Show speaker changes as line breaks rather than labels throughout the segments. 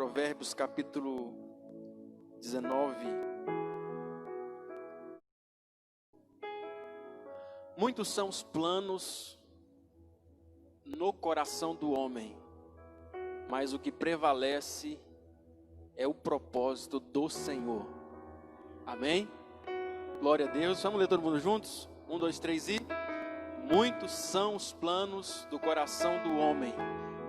Provérbios capítulo 19. Muitos são os planos no coração do homem, mas o que prevalece é o propósito do Senhor. Amém? Glória a Deus. Vamos ler todo mundo juntos? 1, 2, 3 e... Muitos são os planos do coração do homem,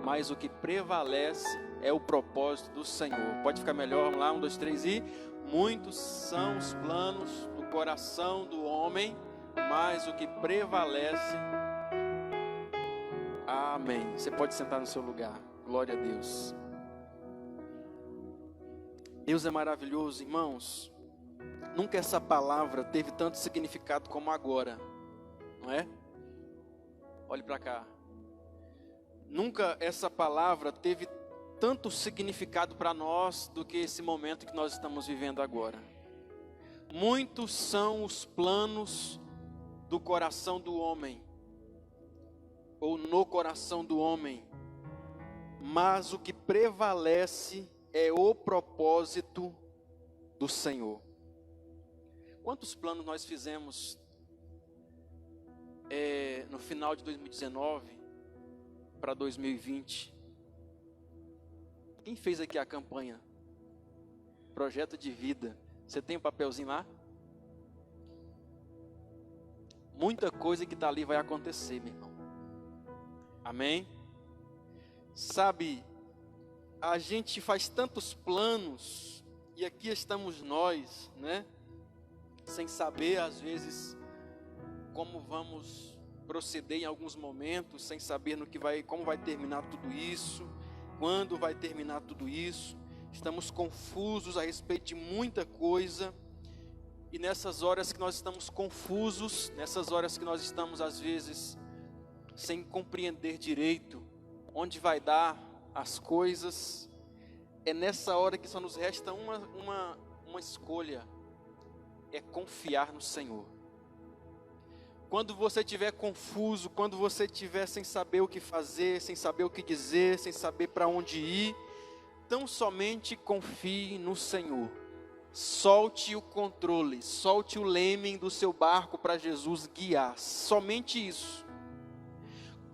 mas o que prevalece é o propósito do Senhor. Pode ficar melhor? Vamos lá, 1, 2, 3 e... Muitos são os planos do coração do homem, mas o que prevalece... Amém. Você pode sentar no seu lugar. Glória a Deus. Deus é maravilhoso, irmãos. Nunca essa palavra teve tanto significado como agora, não é? Olhe para cá. Nunca essa palavra teve tanto significado para nós do que esse momento que nós estamos vivendo agora. Muitos são os planos do coração do homem, ou no coração do homem, mas o que prevalece é o propósito do Senhor. Quantos planos nós fizemos no final de 2019 para 2020? Quem fez aqui a campanha? Projeto de vida. Você tem um papelzinho lá? Muita coisa que está ali vai acontecer, meu irmão. Amém? Sabe, a gente faz tantos planos e aqui estamos nós, né? Sem saber às vezes como vamos proceder em alguns momentos, sem saber como vai terminar tudo isso, quando vai terminar tudo isso. Estamos confusos a respeito de muita coisa. E nessas horas que nós estamos confusos, nessas horas que nós estamos às vezes sem compreender direito onde vai dar as coisas, é nessa hora que só nos resta uma escolha: é confiar no Senhor. Quando você estiver confuso, quando você estiver sem saber o que fazer, sem saber o que dizer, sem saber para onde ir, tão somente confie no Senhor. Solte o controle, solte o leme do seu barco para Jesus guiar, somente isso.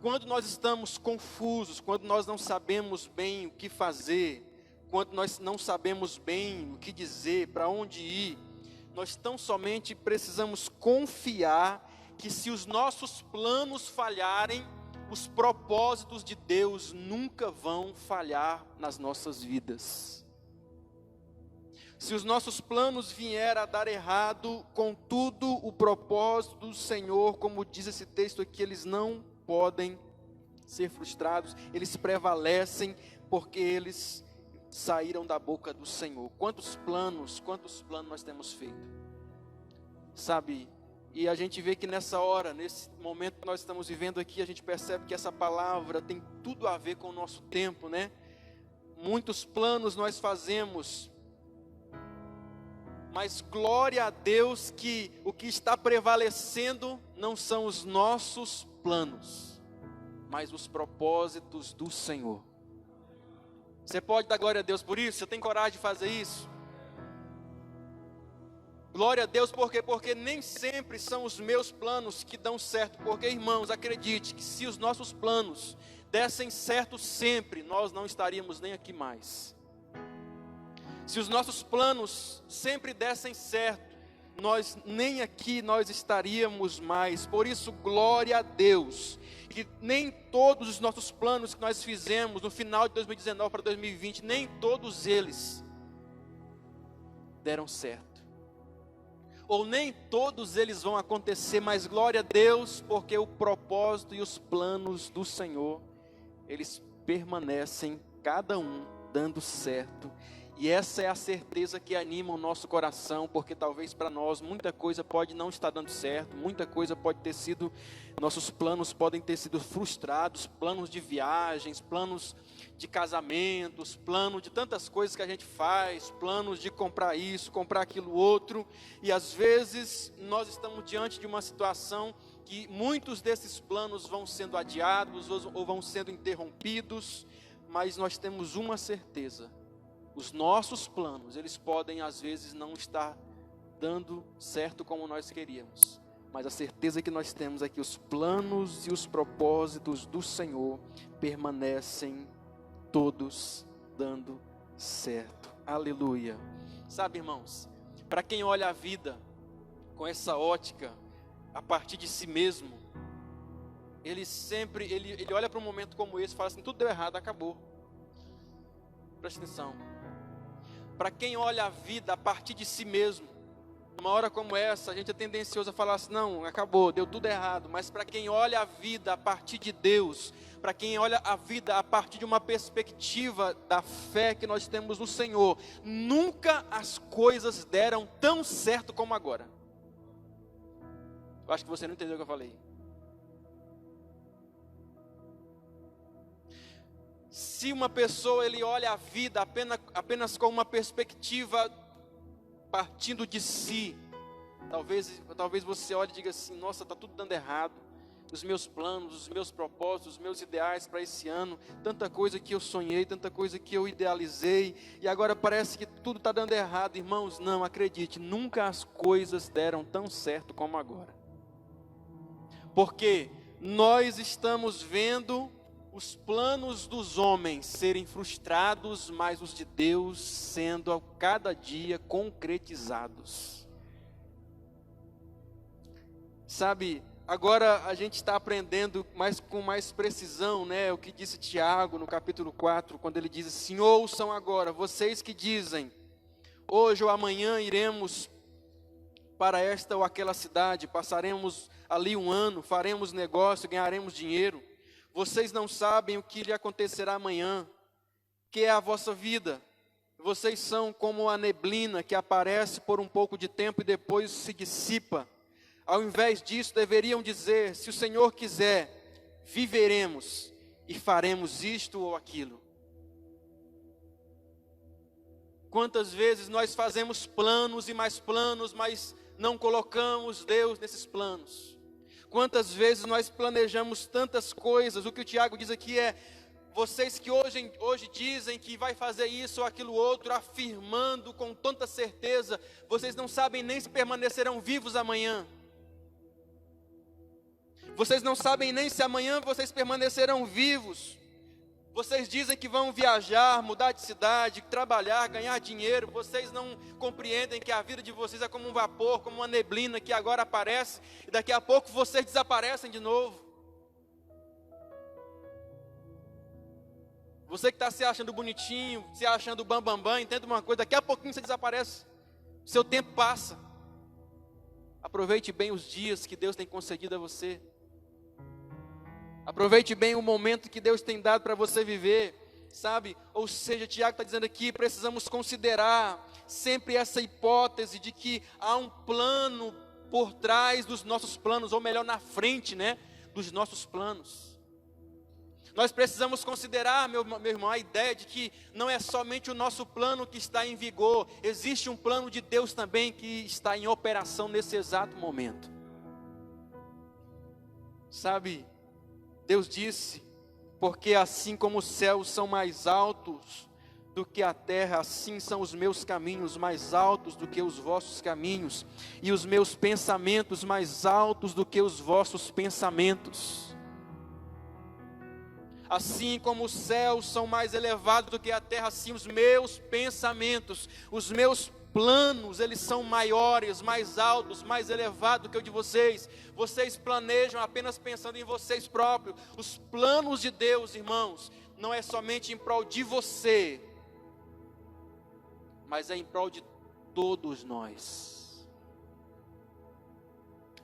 Quando nós estamos confusos, quando nós não sabemos bem o que fazer, quando nós não sabemos bem o que dizer, para onde ir, nós tão somente precisamos confiar que se os nossos planos falharem, os propósitos de Deus nunca vão falhar nas nossas vidas. Se os nossos planos vierem a dar errado, contudo, o propósito do Senhor, como diz esse texto aqui, eles não podem ser frustrados, eles prevalecem porque eles saíram da boca do Senhor. Quantos planos nós temos feito? Sabe, e a gente vê que nessa hora, nesse momento que nós estamos vivendo aqui, a gente percebe que essa palavra tem tudo a ver com o nosso tempo, né? Muitos planos nós fazemos, mas glória a Deus que o que está prevalecendo não são os nossos planos, mas os propósitos do Senhor. Você pode dar glória a Deus por isso? Você tem coragem de fazer isso? Glória a Deus, porque nem sempre são os meus planos que dão certo. Porque, irmãos, acredite que se os nossos planos dessem certo sempre, nós não estaríamos nem aqui mais. Se os nossos planos sempre dessem certo, nem aqui nós estaríamos mais. Por isso, glória a Deus, que nem todos os nossos planos que nós fizemos no final de 2019 para 2020, nem todos eles deram certo. Ou nem todos eles vão acontecer, mas glória a Deus, porque o propósito e os planos do Senhor, eles permanecem, cada um dando certo. E essa é a certeza que anima o nosso coração, porque talvez para nós muita coisa pode não estar dando certo, muita coisa pode ter sido, nossos planos podem ter sido frustrados, planos de viagens, planos de casamentos, plano de tantas coisas que a gente faz, planos de comprar isso, comprar aquilo outro, e às vezes nós estamos diante de uma situação que muitos desses planos vão sendo adiados ou vão sendo interrompidos, mas nós temos uma certeza: Os nossos planos, eles podem às vezes não estar dando certo como nós queríamos. Mas a certeza que nós temos é que os planos e os propósitos do Senhor permanecem todos dando certo. Aleluia. Sabe, irmãos, para quem olha a vida com essa ótica, a partir de si mesmo, ele olha para um momento como esse e fala assim, tudo deu errado, acabou. Presta atenção. Para quem olha a vida a partir de si mesmo, numa hora como essa, a gente é tendencioso a falar assim, não, acabou, deu tudo errado. Mas para quem olha a vida a partir de Deus, para quem olha a vida a partir de uma perspectiva da fé que nós temos no Senhor, nunca as coisas deram tão certo como agora. Eu acho que você não entendeu o que eu falei. Se uma pessoa ele olha a vida apenas com uma perspectiva partindo de si, talvez você olhe e diga assim, nossa, está tudo dando errado, os meus planos, os meus propósitos, os meus ideais para esse ano, tanta coisa que eu sonhei, tanta coisa que eu idealizei, e agora parece que tudo está dando errado. Irmãos, não, acredite, nunca as coisas deram tão certo como agora, porque nós estamos vendo os planos dos homens serem frustrados, mas os de Deus sendo a cada dia concretizados. Sabe, agora a gente está aprendendo com mais precisão, né? O que disse Tiago no capítulo 4, quando ele diz assim, ouçam agora, vocês que dizem, hoje ou amanhã iremos para esta ou aquela cidade, passaremos ali um ano, faremos negócio, ganharemos dinheiro. Vocês não sabem o que lhe acontecerá amanhã, que é a vossa vida. Vocês são como a neblina que aparece por um pouco de tempo e depois se dissipa. Ao invés disso, deveriam dizer, se o Senhor quiser, viveremos e faremos isto ou aquilo. Quantas vezes nós fazemos planos e mais planos, mas não colocamos Deus nesses planos? Quantas vezes nós planejamos tantas coisas? O que o Tiago diz aqui é, vocês que hoje dizem que vai fazer isso ou aquilo outro, afirmando com tanta certeza, vocês não sabem nem se permanecerão vivos amanhã. Vocês não sabem nem se amanhã vocês permanecerão vivos. Vocês dizem que vão viajar, mudar de cidade, trabalhar, ganhar dinheiro. Vocês não compreendem que a vida de vocês é como um vapor, como uma neblina que agora aparece e daqui a pouco vocês desaparecem de novo. Você que está se achando bonitinho, se achando bambambam, entenda uma coisa, daqui a pouquinho você desaparece. Seu tempo passa. Aproveite bem os dias que Deus tem concedido a você. Aproveite bem o momento que Deus tem dado para você viver, sabe? Ou seja, Tiago está dizendo aqui, precisamos considerar sempre essa hipótese de que há um plano por trás dos nossos planos, ou melhor, na frente, né, dos nossos planos. Nós precisamos considerar, meu irmão, a ideia de que não é somente o nosso plano que está em vigor, existe um plano de Deus também que está em operação nesse exato momento. Sabe? Deus disse, porque assim como os céus são mais altos do que a terra, assim são os meus caminhos mais altos do que os vossos caminhos, e os meus pensamentos mais altos do que os vossos pensamentos. Assim como os céus são mais elevados do que a terra, assim os meus pensamentos, os meus planos, eles são maiores, mais altos, mais elevados do que o de vocês. Vocês planejam apenas pensando em vocês próprios. Os planos de Deus, irmãos, não é somente em prol de você, mas é em prol de todos nós.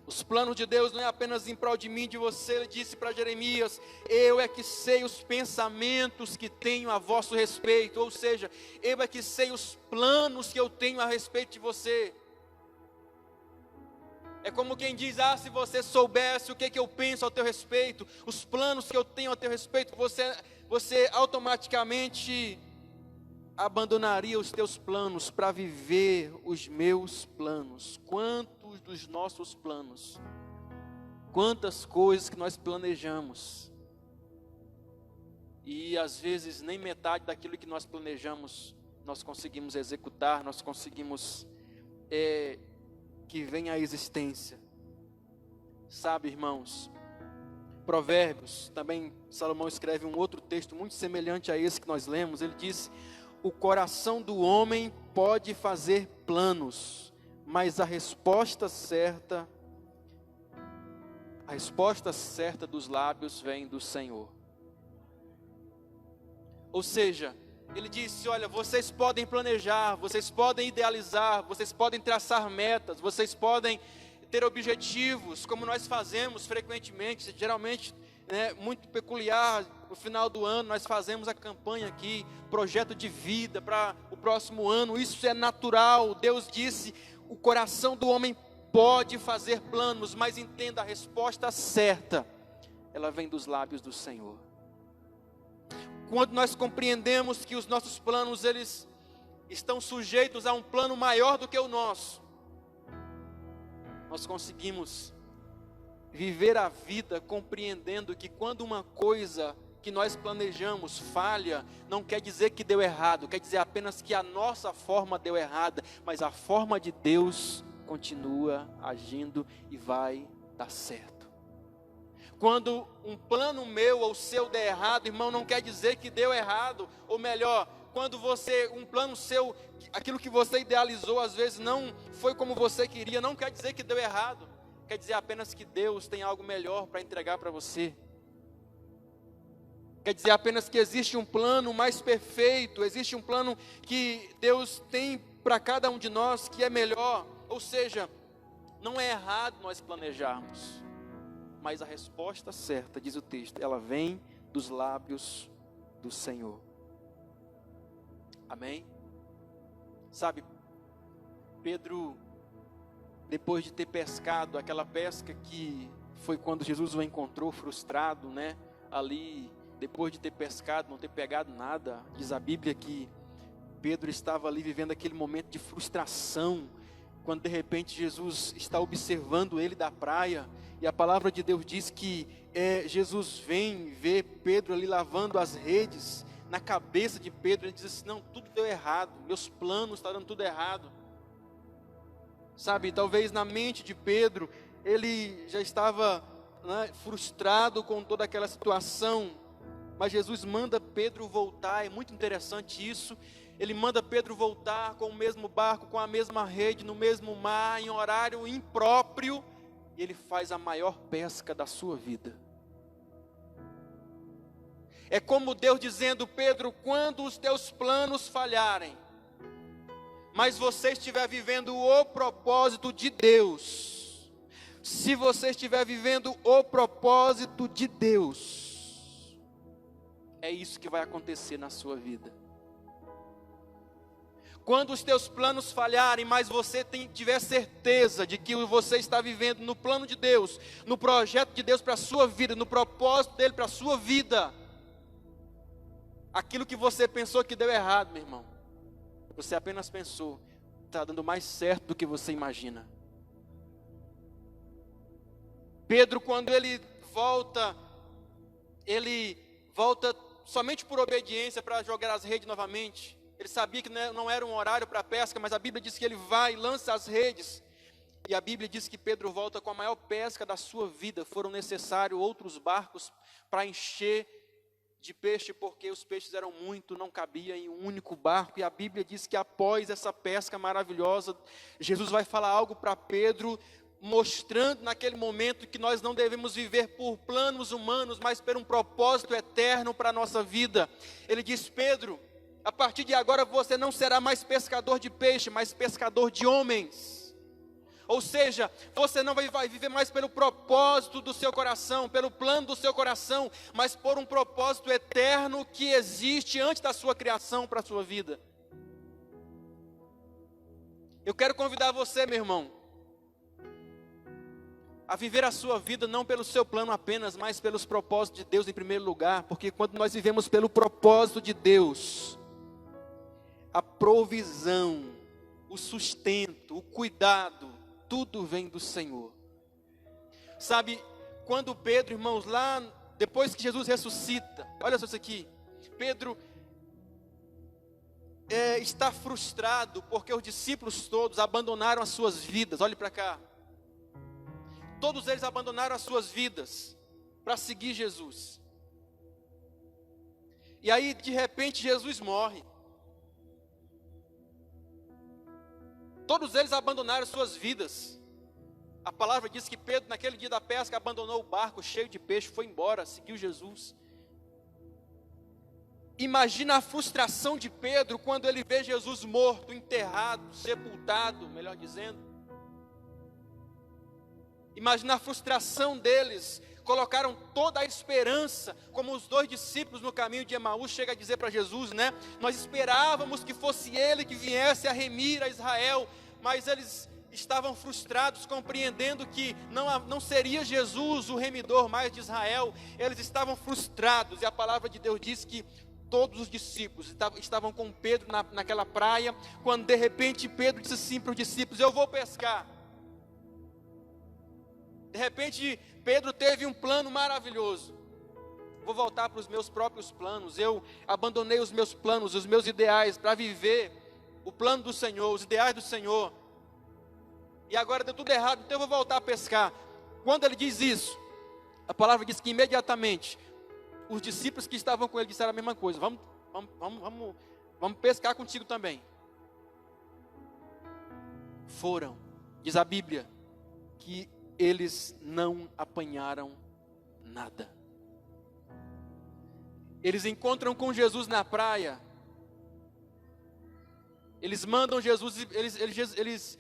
Os planos de Deus não é apenas em prol de mim, de você. Ele disse para Jeremias, eu é que sei os pensamentos que tenho a vosso respeito, ou seja, eu é que sei os planos que eu tenho a respeito de você. É como quem diz, se você soubesse o que eu penso ao teu respeito, os planos que eu tenho ao teu respeito, você automaticamente abandonaria os teus planos para viver os meus planos. Quantos dos nossos planos, quantas coisas que nós planejamos, e às vezes nem metade daquilo que nós planejamos nós conseguimos executar, nós conseguimos que venha à existência. Sabe, irmãos, Provérbios, também Salomão escreve um outro texto muito semelhante a esse que nós lemos. Ele diz: o coração do homem pode fazer planos, mas a resposta certa dos lábios vem do Senhor. Ou seja, ele disse: olha, vocês podem planejar, vocês podem idealizar, vocês podem traçar metas, vocês podem ter objetivos, como nós fazemos frequentemente, geralmente, muito peculiar. No final do ano nós fazemos a campanha aqui, projeto de vida para o próximo ano. Isso é natural. Deus disse: o coração do homem pode fazer planos, mas entenda, a resposta certa, ela vem dos lábios do Senhor. Quando nós compreendemos que os nossos planos, eles estão sujeitos a um plano maior do que o nosso, nós conseguimos viver a vida compreendendo que quando uma coisa que nós planejamos falha, não quer dizer que deu errado, quer dizer apenas que a nossa forma deu errada, mas a forma de Deus continua agindo e vai dar certo. Quando um plano meu ou seu der errado, irmão, não quer dizer que deu errado, ou melhor, quando um plano seu, aquilo que você idealizou, às vezes não foi como você queria, não quer dizer que deu errado, quer dizer apenas que Deus tem algo melhor para entregar para você. Quer dizer apenas que existe um plano mais perfeito, existe um plano que Deus tem para cada um de nós que é melhor. Ou seja, não é errado nós planejarmos, mas a resposta certa, diz o texto, ela vem dos lábios do Senhor. Amém? Sabe, Pedro, depois de ter pescado aquela pesca que foi quando Jesus o encontrou frustrado, ali, depois de ter pescado, não ter pegado nada, diz a Bíblia que Pedro estava ali vivendo aquele momento de frustração, quando de repente Jesus está observando ele da praia, e a palavra de Deus diz que Jesus vem ver Pedro ali lavando as redes. Na cabeça de Pedro, ele diz assim: não, tudo deu errado, meus planos estão dando tudo errado. Sabe, talvez na mente de Pedro, ele já estava frustrado com toda aquela situação, mas Jesus manda Pedro voltar. É muito interessante isso. Ele manda Pedro voltar com o mesmo barco, com a mesma rede, no mesmo mar, em horário impróprio, e ele faz a maior pesca da sua vida. É como Deus dizendo: Pedro, quando os teus planos falharem, mas você estiver vivendo o propósito de Deus, se você estiver vivendo o propósito de Deus, é isso que vai acontecer na sua vida. Quando os teus planos falharem, mas você tiver certeza de que você está vivendo no plano de Deus, no projeto de Deus para a sua vida, no propósito dele para a sua vida, aquilo que você pensou que deu errado, meu irmão, você apenas pensou, está dando mais certo do que você imagina. Pedro, quando ele volta somente por obediência para jogar as redes novamente. Ele sabia que não era um horário para pesca, mas a Bíblia diz que ele vai e lança as redes. E a Bíblia diz que Pedro volta com a maior pesca da sua vida. Foram necessários outros barcos para encher de peixe, porque os peixes eram muito, não cabia em um único barco. E a Bíblia diz que após essa pesca maravilhosa, Jesus vai falar algo para Pedro, mostrando naquele momento que nós não devemos viver por planos humanos, mas por um propósito eterno para a nossa vida. Ele diz: Pedro, a partir de agora você não será mais pescador de peixe, mas pescador de homens. Ou seja, você não vai viver mais pelo propósito do seu coração, pelo plano do seu coração, mas por um propósito eterno que existe antes da sua criação para a sua vida. Eu quero convidar você, meu irmão, a viver a sua vida não pelo seu plano apenas, mas pelos propósitos de Deus em primeiro lugar, porque quando nós vivemos pelo propósito de Deus, a provisão, o sustento, o cuidado, tudo vem do Senhor. Sabe, quando Pedro, irmãos, lá depois que Jesus ressuscita, olha só isso aqui, Pedro, está frustrado porque os discípulos todos abandonaram as suas vidas. Olhe para cá. Todos eles abandonaram as suas vidas para seguir Jesus. E aí, de repente, Jesus morre. Todos eles abandonaram as suas vidas. A palavra diz que Pedro, naquele dia da pesca, abandonou o barco cheio de peixe, foi embora, seguiu Jesus. Imagina a frustração de Pedro quando ele vê Jesus morto, enterrado, sepultado, melhor dizendo. Imagina a frustração deles. Colocaram toda a esperança, como os 2 discípulos no caminho de Emaús chega a dizer para Jesus, né? Nós esperávamos que fosse ele que viesse a remir a Israel, mas eles estavam frustrados, compreendendo que não seria Jesus o remidor mais de Israel. Eles estavam frustrados, e a palavra de Deus diz que todos os discípulos estavam com Pedro naquela praia, quando de repente Pedro disse assim para os discípulos: eu vou pescar. De repente Pedro teve um plano maravilhoso. Vou voltar para os meus próprios planos. Eu abandonei os meus planos, os meus ideais, para viver o plano do Senhor, os ideais do Senhor. E agora deu tudo errado, então eu vou voltar a pescar. Quando ele diz isso, a palavra diz que imediatamente os discípulos que estavam com ele disseram a mesma coisa: vamos pescar contigo também. Foram, diz a Bíblia, que eles não apanharam nada. Eles encontram com Jesus na praia. Eles mandam Jesus, eles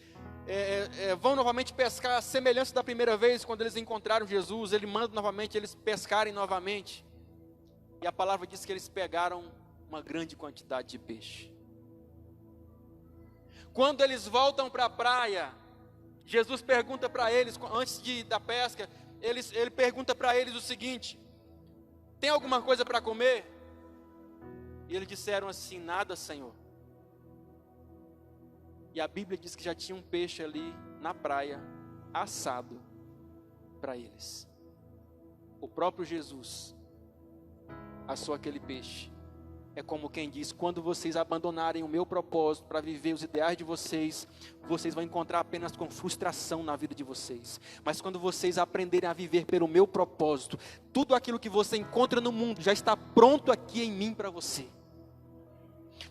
vão novamente pescar, a semelhança da primeira vez, quando eles encontraram Jesus. Ele manda novamente eles pescarem novamente. E a palavra diz que eles pegaram uma grande quantidade de peixe. Quando eles voltam para a praia, Jesus pergunta para eles, antes da pesca, ele pergunta para eles o seguinte: tem alguma coisa para comer? E eles disseram assim: nada, Senhor. E a Bíblia diz que já tinha um peixe ali na praia, assado para eles. O próprio Jesus assou aquele peixe. É como quem diz: quando vocês abandonarem o meu propósito para viver os ideais de vocês, vocês vão encontrar apenas com frustração na vida de vocês. Mas quando vocês aprenderem a viver pelo meu propósito, tudo aquilo que você encontra no mundo já está pronto aqui em mim para você.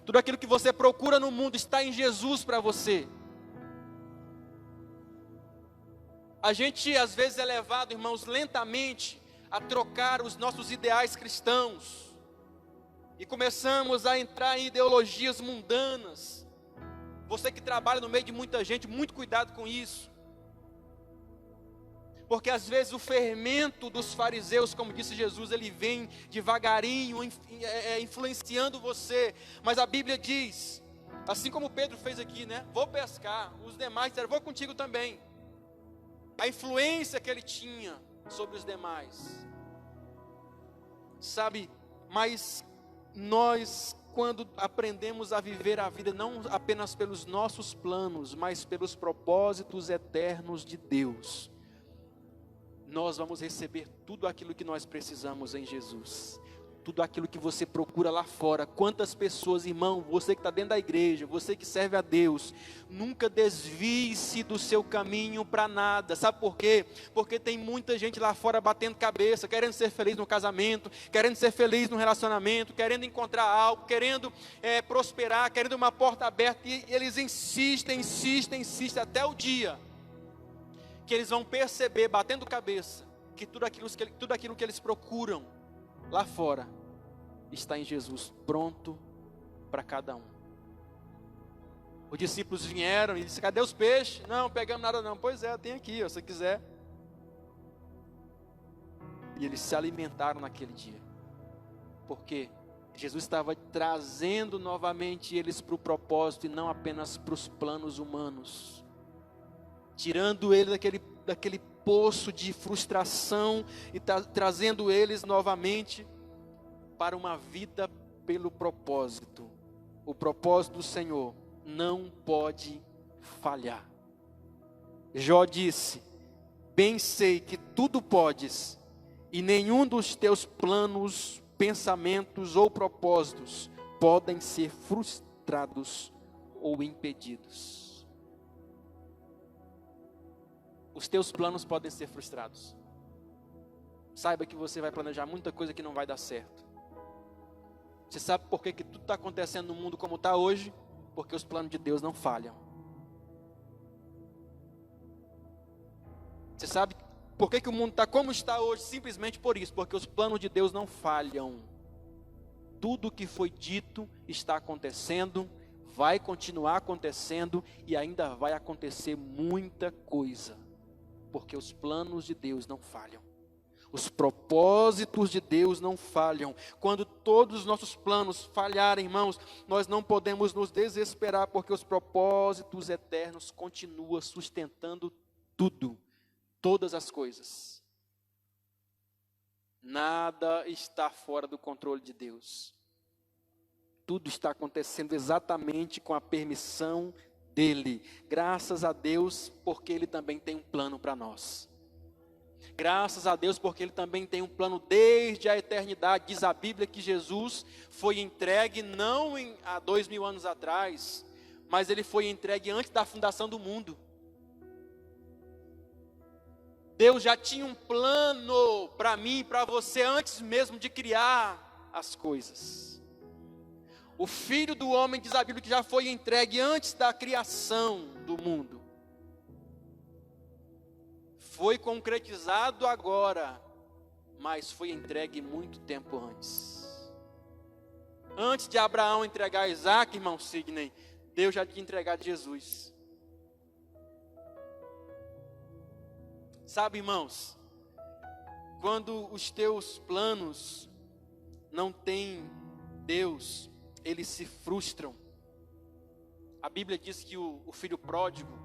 Tudo aquilo que você procura no mundo está em Jesus para você. A gente às vezes é levado, irmãos, lentamente a trocar os nossos ideais cristãos. E começamos a entrar em ideologias mundanas. Você que trabalha no meio de muita gente, muito cuidado com isso. Porque às vezes o fermento dos fariseus, como disse Jesus, ele vem devagarinho, influenciando você. Mas a Bíblia diz, assim como Pedro fez aqui, né? Vou pescar. Os demais disseram: vou contigo também. A influência que ele tinha sobre os demais. Sabe, mas nós, quando aprendemos a viver a vida não apenas pelos nossos planos, mas pelos propósitos eternos de Deus, nós vamos receber tudo aquilo que nós precisamos em Jesus. Tudo aquilo que você procura lá fora. Quantas pessoas, irmão, você que está dentro da igreja, você que serve a Deus, nunca desvie-se do seu caminho para nada. Sabe por quê? Porque tem muita gente lá fora batendo cabeça, querendo ser feliz no casamento, querendo ser feliz no relacionamento, querendo encontrar algo, querendo prosperar, querendo uma porta aberta, e eles insistem até o dia que eles vão perceber, batendo cabeça, que tudo aquilo que eles procuram lá fora está em Jesus, pronto para cada um. Os discípulos vieram e disseram: cadê os peixes? Não pegamos nada não. Pois é, tem aqui, se você quiser. E eles se alimentaram naquele dia, porque Jesus estava trazendo novamente eles para o propósito e não apenas para os planos humanos, tirando eles daquele poço de frustração e trazendo eles novamente para uma vida pelo propósito. O propósito do Senhor não pode falhar. Jó disse: bem sei que tudo podes, e nenhum dos teus planos, pensamentos ou propósitos podem ser frustrados ou impedidos. Os teus planos podem ser frustrados. Saiba que você vai planejar muita coisa que não vai dar certo. Você sabe por que tudo está acontecendo no mundo como está hoje? Porque os planos de Deus não falham. Você sabe por que o mundo está como está hoje? Simplesmente por isso, porque os planos de Deus não falham. Tudo o que foi dito está acontecendo, vai continuar acontecendo e ainda vai acontecer muita coisa, porque os planos de Deus não falham. Os propósitos de Deus não falham. Quando todos os nossos planos falharem, irmãos, nós não podemos nos desesperar, porque os propósitos eternos continuam sustentando tudo, todas as coisas. Nada está fora do controle de Deus. Tudo está acontecendo exatamente com a permissão dEle. Graças a Deus, porque Ele também tem um plano para nós. Graças a Deus, porque Ele também tem um plano desde a eternidade. Diz a Bíblia que Jesus foi entregue não há 2000 anos atrás, mas Ele foi entregue antes da fundação do mundo. Deus já tinha um plano para mim e para você antes mesmo de criar as coisas. O Filho do Homem, diz a Bíblia, que já foi entregue antes da criação do mundo. Foi concretizado agora, mas foi entregue muito tempo antes. Antes de Abraão entregar Isaac, irmão Sidney, Deus já tinha entregado Jesus. Sabe, irmãos, quando os teus planos não têm Deus, eles se frustram. A Bíblia diz que o filho pródigo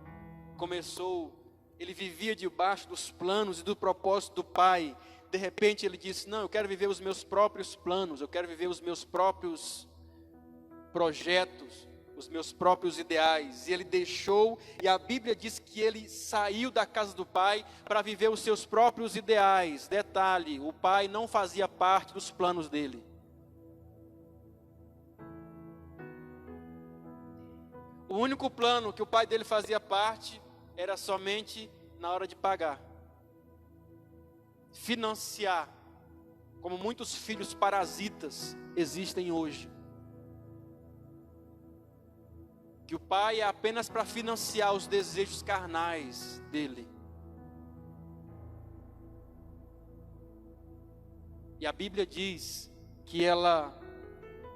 ele vivia debaixo dos planos e do propósito do pai. De repente ele disse: não, eu quero viver os meus próprios planos, eu quero viver os meus próprios projetos, os meus próprios ideais. E ele deixou, e a Bíblia diz que ele saiu da casa do pai para viver os seus próprios ideais. Detalhe, o pai não fazia parte dos planos dele. O único plano que o pai dele fazia parte era somente na hora de pagar, financiar, como muitos filhos parasitas existem hoje. Que o pai é apenas para financiar os desejos carnais dele. E a Bíblia diz que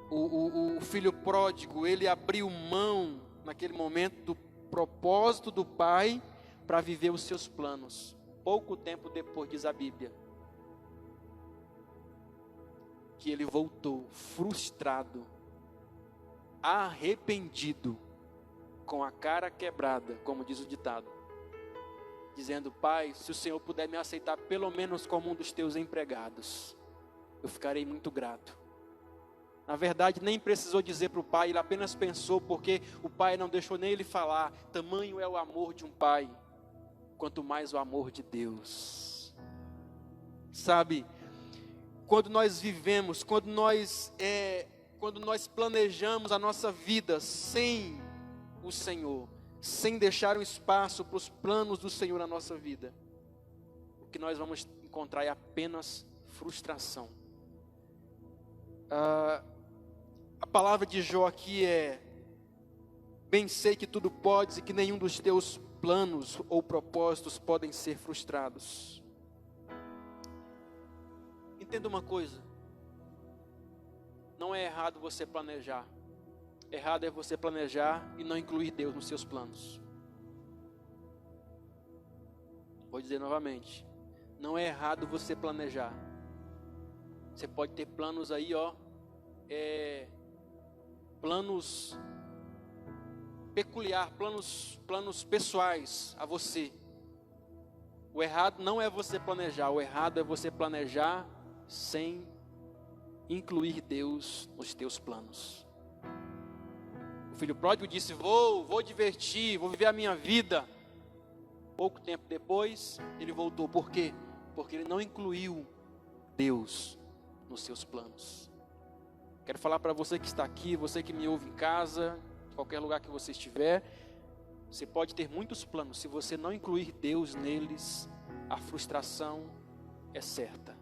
o filho pródigo, ele abriu mão naquele momento do propósito do pai para viver os seus planos. Pouco tempo depois, diz a Bíblia, que ele voltou frustrado, arrependido, com a cara quebrada, como diz o ditado, dizendo: pai, se o Senhor puder me aceitar pelo menos como um dos teus empregados, eu ficarei muito grato. Na verdade, nem precisou dizer para o pai, ele apenas pensou, porque o pai não deixou nem ele falar. Tamanho é o amor de um pai, quanto mais o amor de Deus. Sabe, quando nós vivemos, quando nós planejamos a nossa vida sem o Senhor, sem deixar um espaço para os planos do Senhor na nossa vida, o que nós vamos encontrar é apenas frustração. A palavra de Jó aqui é: bem sei que tudo podes e que nenhum dos teus planos ou propósitos podem ser frustrados. Entenda uma coisa: não é errado você planejar. Errado é você planejar e não incluir Deus nos seus planos. Vou dizer novamente: não é errado você planejar. Você pode ter planos aí, planos peculiar, planos pessoais a você. O errado não é você planejar, o errado é você planejar sem incluir Deus nos teus planos. O filho pródigo disse: vou divertir, vou viver a minha vida. Pouco tempo depois, ele voltou. Por quê? Porque ele não incluiu Deus nos seus planos. Quero falar para você que está aqui, você que me ouve em casa, em qualquer lugar que você estiver. Você pode ter muitos planos, se você não incluir Deus neles, a frustração é certa.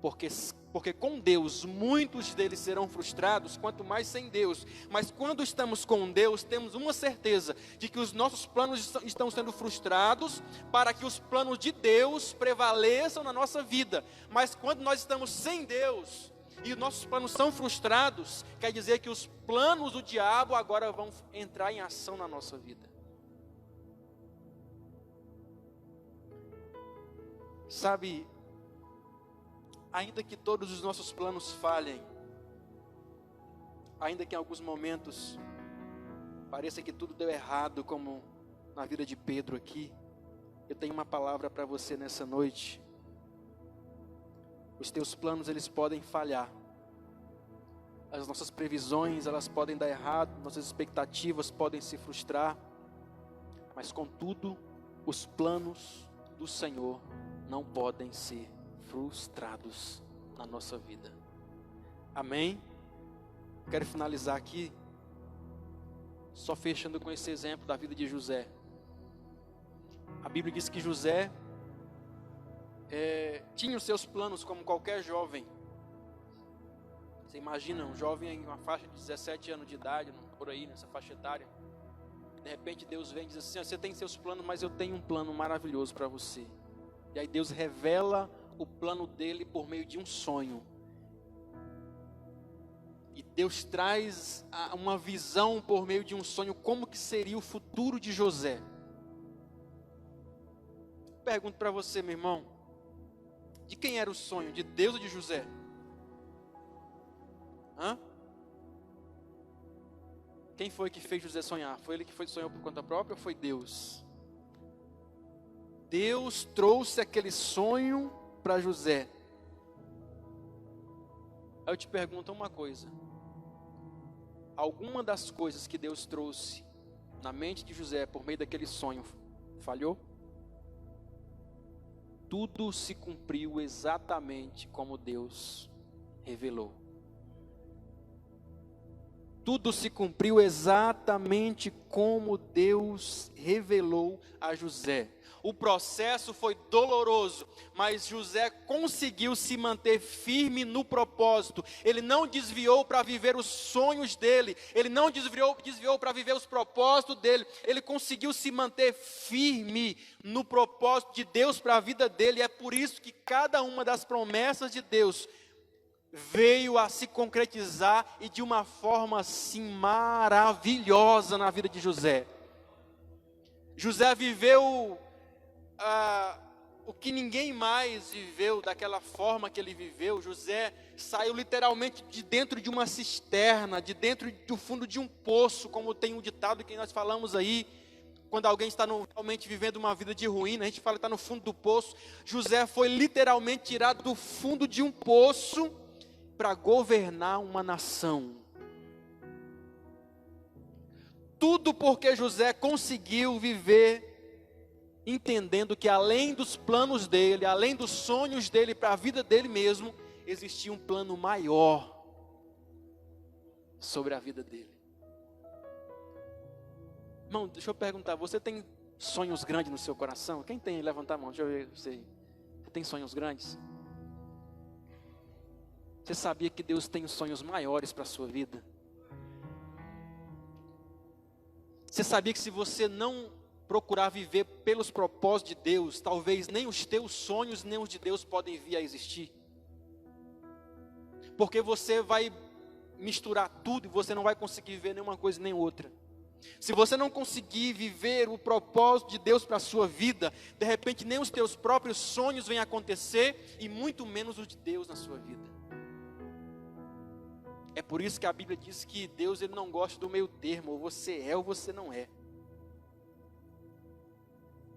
Porque com Deus, muitos deles serão frustrados, quanto mais sem Deus. Mas quando estamos com Deus, temos uma certeza de que os nossos planos estão sendo frustrados para que os planos de Deus prevaleçam na nossa vida. Mas quando nós estamos sem Deus e os nossos planos são frustrados, quer dizer que os planos do diabo agora vão entrar em ação na nossa vida. Sabe, ainda que todos os nossos planos falhem, ainda que em alguns momentos pareça que tudo deu errado, como na vida de Pedro aqui, eu tenho uma palavra para você nessa noite. Os teus planos, eles podem falhar. As nossas previsões, elas podem dar errado, nossas expectativas podem se frustrar, mas contudo, os planos do Senhor não podem ser frustrados na nossa vida. Amém? Quero finalizar aqui, só fechando com esse exemplo da vida de José. A Bíblia diz que José tinha os seus planos como qualquer jovem. Você imagina um jovem em uma faixa de 17 anos de idade, por aí, nessa faixa etária. De repente Deus vem e diz assim: você tem seus planos, mas eu tenho um plano maravilhoso para você. E aí Deus revela o plano dele por meio de um sonho. E Deus traz uma visão por meio de um sonho, como que seria o futuro de José. Pergunto para você, meu irmão, de quem era o sonho? De Deus ou de José? Quem foi que fez José sonhar? Foi ele que sonhou por conta própria ou foi Deus? Deus trouxe aquele sonho para José. Aí eu te pergunto uma coisa: alguma das coisas que Deus trouxe na mente de José por meio daquele sonho falhou? Tudo se cumpriu exatamente como Deus revelou. Tudo se cumpriu exatamente como Deus revelou a José. O processo foi doloroso, mas José conseguiu se manter firme no propósito. Ele não desviou para viver os sonhos dele, ele não desviou para viver os propósitos dele. Ele conseguiu se manter firme no propósito de Deus para a vida dele. É por isso que cada uma das promessas de Deus veio a se concretizar, e de uma forma assim maravilhosa na vida de José. José viveu o que ninguém mais viveu daquela forma que ele viveu. José saiu literalmente de dentro de uma cisterna, de dentro do fundo de um poço, como tem um ditado que nós falamos aí, quando alguém está realmente vivendo uma vida de ruína, a gente fala que está no fundo do poço. José foi literalmente tirado do fundo de um poço para governar uma nação. Tudo porque José conseguiu viver entendendo que além dos planos dele, além dos sonhos dele para a vida dele mesmo, existia um plano maior sobre a vida dele. Irmão, deixa eu perguntar, você tem sonhos grandes no seu coração? Quem tem? Levanta a mão, deixa eu ver você. Você tem sonhos grandes? Você sabia que Deus tem sonhos maiores para a sua vida? Você sabia que se você não procurar viver pelos propósitos de Deus, talvez nem os teus sonhos, nem os de Deus podem vir a existir? Porque você vai misturar tudo e você não vai conseguir viver nenhuma coisa nem outra. Se você não conseguir viver o propósito de Deus para a sua vida, de repente nem os teus próprios sonhos vêm acontecer, e muito menos os de Deus na sua vida. É por isso que a Bíblia diz que Deus, ele não gosta do meio termo, ou você é ou você não é.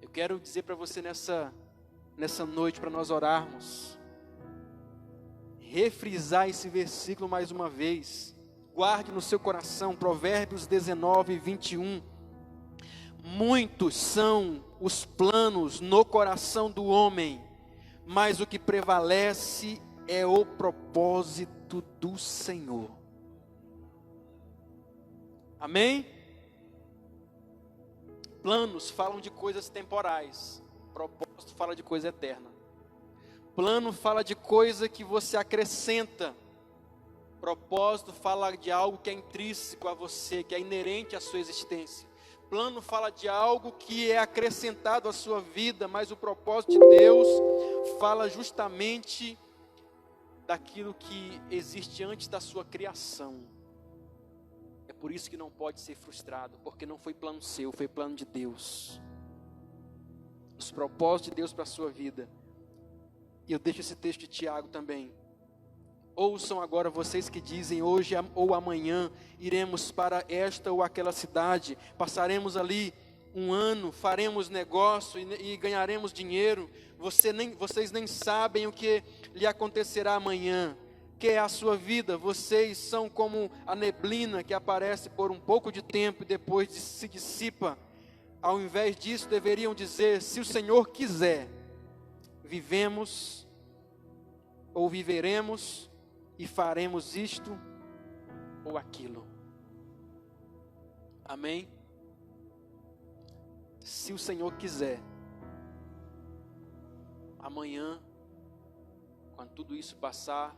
Eu quero dizer para você nessa noite, para nós orarmos, refrisar esse versículo mais uma vez. Guarde no seu coração, Provérbios 19, 21. Muitos são os planos no coração do homem, mas o que prevalece é o propósito propósito do Senhor. Amém? Planos falam de coisas temporais. Propósito fala de coisa eterna. Plano fala de coisa que você acrescenta. Propósito fala de algo que é intrínseco a você, que é inerente à sua existência. Plano fala de algo que é acrescentado à sua vida, mas o propósito de Deus fala justamente daquilo que existe antes da sua criação. É por isso que não pode ser frustrado, porque não foi plano seu, foi plano de Deus. Os propósitos de Deus para a sua vida. E eu deixo esse texto de Tiago também. Ouçam agora vocês que dizem: hoje ou amanhã iremos para esta ou aquela cidade, passaremos ali um ano, faremos negócio e ganharemos dinheiro. Vocês nem sabem o que lhe acontecerá amanhã. Que é a sua vida? Vocês são como a neblina que aparece por um pouco de tempo e depois se dissipa. Ao invés disso, deveriam dizer: se o Senhor quiser, vivemos ou viveremos e faremos isto ou aquilo. Amém? Se o Senhor quiser, amanhã, quando tudo isso passar,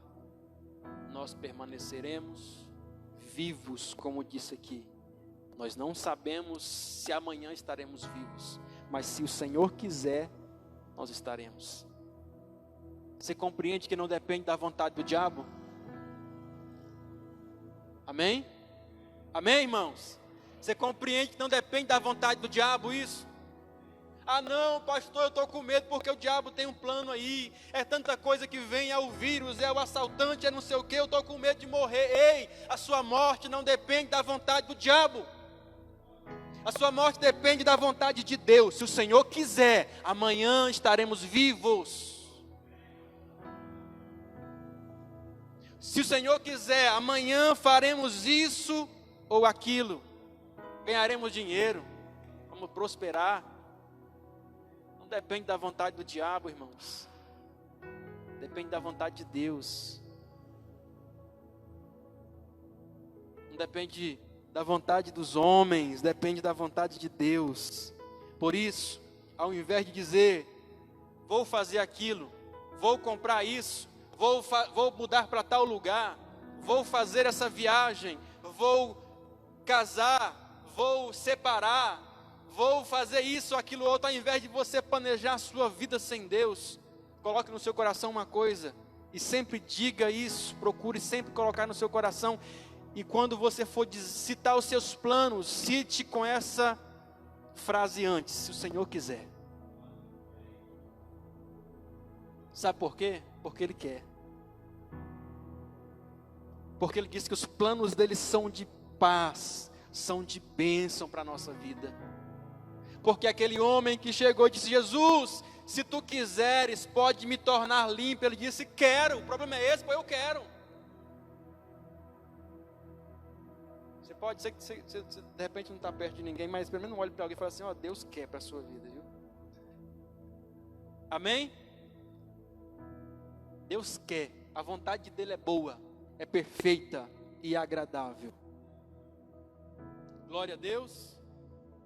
nós permaneceremos vivos, como disse aqui. Nós não sabemos se amanhã estaremos vivos, mas se o Senhor quiser, nós estaremos. Você compreende que não depende da vontade do diabo? Amém? Amém, irmãos? Você compreende que não depende da vontade do diabo isso? Ah não, pastor, eu estou com medo porque o diabo tem um plano aí. É tanta coisa que vem, é o vírus, é o assaltante, é não sei o que, eu estou com medo de morrer. Ei, a sua morte não depende da vontade do diabo. A sua morte depende da vontade de Deus. Se o Senhor quiser, amanhã estaremos vivos. Se o Senhor quiser, amanhã faremos isso ou aquilo. Ganharemos dinheiro, vamos prosperar. Não depende da vontade do diabo, irmãos. Depende da vontade de Deus. Não depende da vontade dos homens, depende da vontade de Deus. Por isso, ao invés de dizer: vou fazer aquilo, vou comprar isso, vou mudar para tal lugar, vou fazer essa viagem, vou casar, vou separar, vou fazer isso, aquilo, outro, ao invés de você planejar a sua vida sem Deus, coloque no seu coração uma coisa, e sempre diga isso, procure sempre colocar no seu coração, e quando você for citar os seus planos, cite com essa frase antes: se o Senhor quiser. Sabe por quê? Porque Ele quer. Porque Ele disse que os planos dele são de paz, são de bênção para a nossa vida. Porque aquele homem que chegou e disse: Jesus, se tu quiseres, pode me tornar limpo. Ele disse: quero. O problema é esse, pois eu quero. Você pode ser que você de repente não está perto de ninguém, mas pelo menos não olhe para alguém e fale assim: ó, Deus quer para a sua vida, viu? Amém? Deus quer, a vontade dele é boa, é perfeita e agradável. Glória a Deus.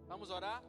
Vamos orar?